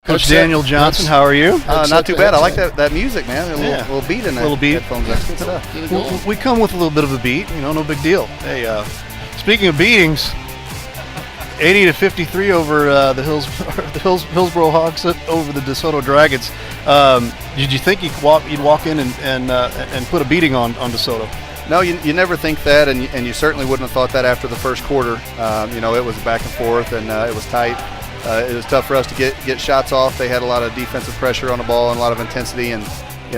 Coach Daniel Johnson, how are you? Not too bad. I like that music, man. A little beat in that. Little beat. Headphones. That's good stuff. We come with a little bit of a beat, no big deal. Hey, speaking of beatings, 80-53 over the Hillsboro Hawks over the DeSoto Dragons. Did you think you'd walk in and put a beating on DeSoto? No, you never think that, and you certainly wouldn't have thought that after the first quarter. It was back and forth, and it was tight. It was tough for us to get shots off. They had a lot of defensive pressure on the ball and a lot of intensity, and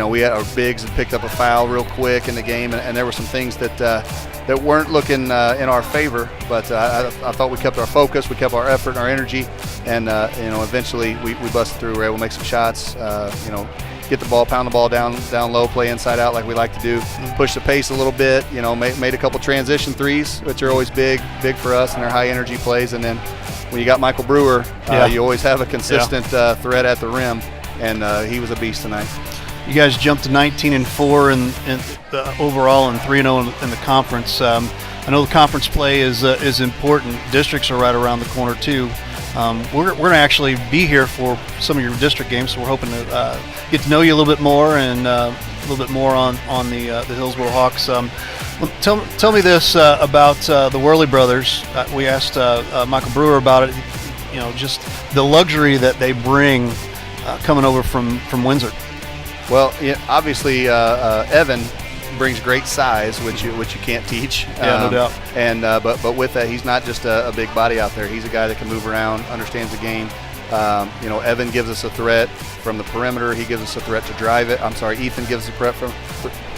we had our bigs had picked up a foul real quick in the game, and there were some things that weren't looking in our favor. But I thought we kept our focus, we kept our effort and our energy, and eventually we busted through. We were able to make some shots. Get the ball, pound the ball down low, play inside out like we like to do, push the pace a little bit. Made a couple transition threes, which are always big for us, and they're high energy plays. And then when you got Michael Brewer, you always have a consistent threat at the rim, and he was a beast tonight. You guys jumped to 19-4 in overall and 3-0 in the conference. I know the conference play is important. Districts are right around the corner too. We're going to actually be here for some of your district games, so we're hoping to get to know you a little bit more and a little bit more on the Hillsboro Hawks. Tell me this about the Worley brothers. We asked Michael Brewer about it. Just the luxury that they bring coming over from Windsor. Well, obviously Evan brings great size, which you can't teach. No doubt. And but with that, he's not just a big body out there. He's a guy that can move around, understands the game. Evan gives us a threat from the perimeter. He gives us a threat to drive it. Ethan gives us a threat from.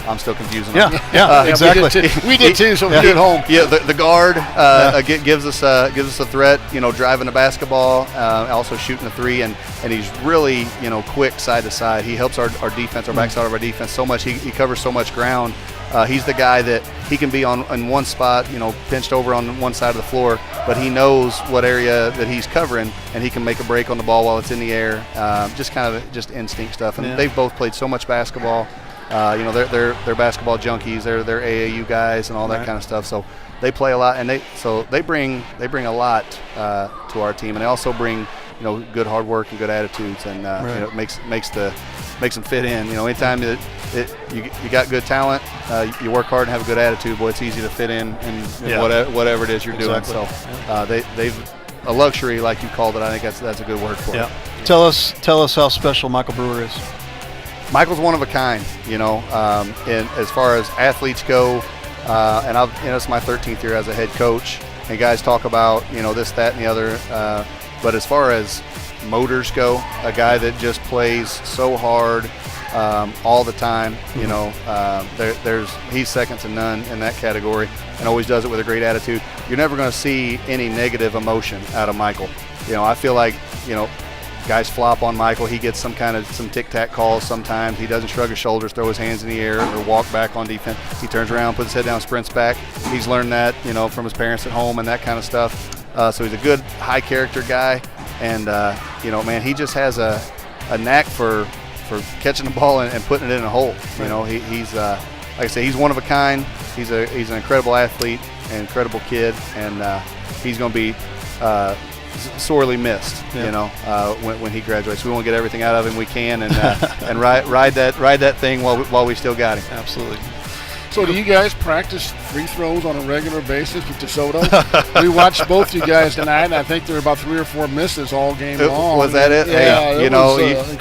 I'm still confusing them. Yeah, exactly. We did too, so we did at home. Yeah, the guard gives us a threat. Driving the basketball, also shooting a three, and he's really quick side to side. He helps our defense, our backside of our defense so much. He covers so much ground. He's the guy that he can be in one spot, pinched over on one side of the floor, but he knows what area that he's covering, and he can make a break on the ball while it's in the air. Just instinct stuff. And they've both played so much basketball. They're basketball junkies. They're AAU guys and all that kind of stuff. So they play a lot, and they bring a lot to our team, and they also bring good hard work and good attitudes, and it makes them fit in. Anytime that you got good talent, you work hard and have a good attitude, boy, it's easy to fit in whatever it is you're doing. So they've a luxury, like you called it. I think that's a good word for it. Tell us how special Michael Brewer is. Michael's one of a kind, and as far as athletes go, and it's my 13th year as a head coach, and guys talk about, this, that, and the other, but as far as motors go, a guy that just plays so hard all the time, he's second to none in that category, and always does it with a great attitude. You're never going to see any negative emotion out of Michael. I feel like, guys flop on Michael. He gets some tic-tac calls sometimes. He doesn't shrug his shoulders, throw his hands in the air, or walk back on defense. He turns around, puts his head down, sprints back. He's learned that, from his parents at home and that kind of stuff. So he's a good, high-character guy. And, man, he just has a knack for catching the ball and putting it in a hole. He's like I say, he's one of a kind. He's an incredible athlete, an incredible kid, and he's going to be sorely missed, when he graduates. We want to get everything out of him we can, and ride that thing while we still got him. Absolutely. So do you guys practice free throws on a regular basis with DeSoto? We watched both you guys tonight, and I think there were about 3 or 4 misses all game long. Was that it? Yeah, hey,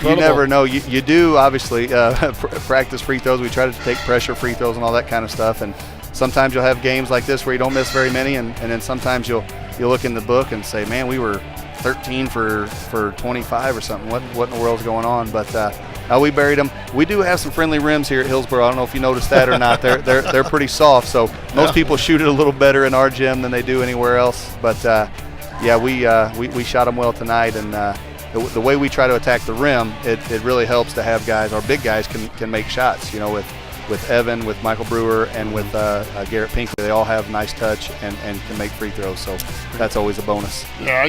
you never know. You do obviously practice free throws. We try to take pressure free throws and all that kind of stuff, and sometimes you'll have games like this where you don't miss very many, and then sometimes you'll look in the book and say, man, we were 13 for 25 or something. What in the world's going on? But we buried them. We do have some friendly rims here at Hillsboro. I don't know if you noticed that or not. They're pretty soft, so most people shoot it a little better in our gym than they do anywhere else. But we shot them well tonight, and the way we try to attack the rim, it really helps to have guys. Our big guys can make shots. With Evan, with Michael Brewer, and with Garrett Pinkley, they all have nice touch and can make free throws, so that's always a bonus. Yeah,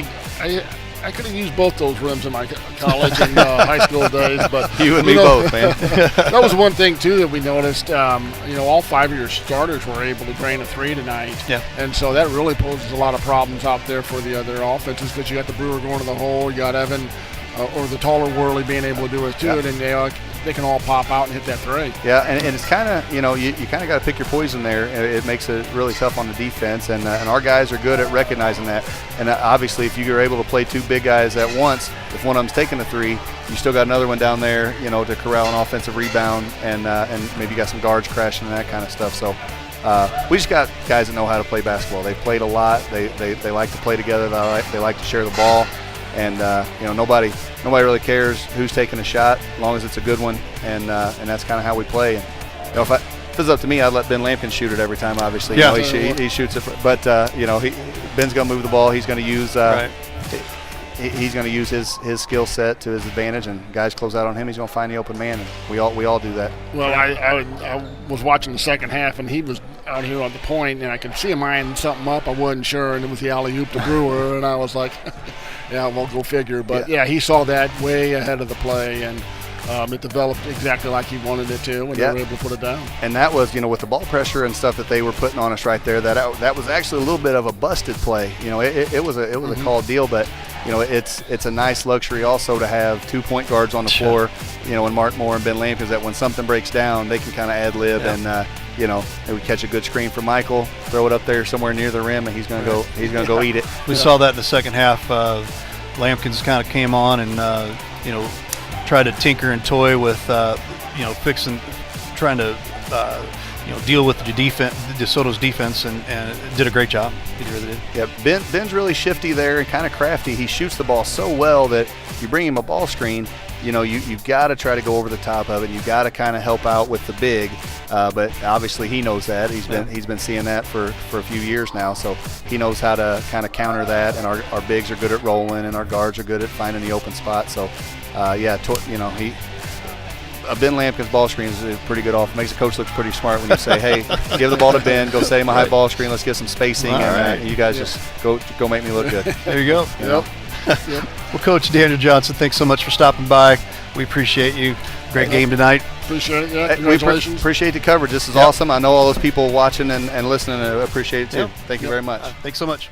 I could have used both those rims in my college and high school days, but you and me both, man. That was one thing too that we noticed. All 5 of your starters were able to drain a three tonight, and so that really poses a lot of problems out there for the other offenses, because you got the Brewer going to the hole, you got Evan or the taller Worley being able to do it too, and they can all pop out and hit that three. Yeah, and it's kind of, you kind of got to pick your poison there. It makes it really tough on the defense, and our guys are good at recognizing that. And obviously, if you're able to play two big guys at once, if one of them's taking a three, you still got another one down there, to corral an offensive rebound, and maybe you got some guards crashing and that kind of stuff. So we just got guys that know how to play basketball. They've played a lot. They like to play together. They like to share the ball. And nobody really cares who's taking a shot as long as it's a good one, and that's kind of how we play. And, if it was up to me, I'd let Ben Lampkin shoot it every time. Obviously, he shoots it, but Ben's going to move the ball. He's going to use he's going to use his skill set to his advantage, and guys close out on him. He's going to find the open man, and we all do that. Well, I was watching the second half, and he was out here on the point, and I could see him eyeing something up. I wasn't sure, and it was the alley-oop to Brewer, and I was like, yeah, well, go figure. But, he saw that way ahead of the play, and it developed exactly like he wanted it to, and they were able to put it down. And that was, with the ball pressure and stuff that they were putting on us right there, that was actually a little bit of a busted play. It was a called deal, but it's a nice luxury also to have 2 point guards on the floor, and Mark Moore and Ben Lampkin, that when something breaks down, they can kind of ad lib and they would catch a good screen from Michael, throw it up there somewhere near the rim, and he's going to go eat it. We saw that in the second half. Lampkins kind of came on and tried to tinker and toy with trying to deal with the defense, DeSoto's defense, and did a great job. He really did. Yeah, Ben's really shifty there and kind of crafty. He shoots the ball so well that you bring him a ball screen, you've got to try to go over the top of it. You've got to kind of help out with the big, but obviously he knows that. He's been seeing that for a few years now, so he knows how to kind of counter that. And our bigs are good at rolling, and our guards are good at finding the open spot. So, Ben Lampkin's ball screen is pretty good off. Makes the coach look pretty smart when you say, "Hey, give the ball to Ben. Go set him a high ball screen. Let's get some spacing, and you guys just go make me look good." There you go. Yep. Well, Coach Daniel Johnson, thanks so much for stopping by. We appreciate you. Great game tonight. Appreciate it. Yeah, We congratulations. appreciate the coverage. This is awesome. I know all those people watching and listening appreciate it too. Thank you very much. Thanks so much.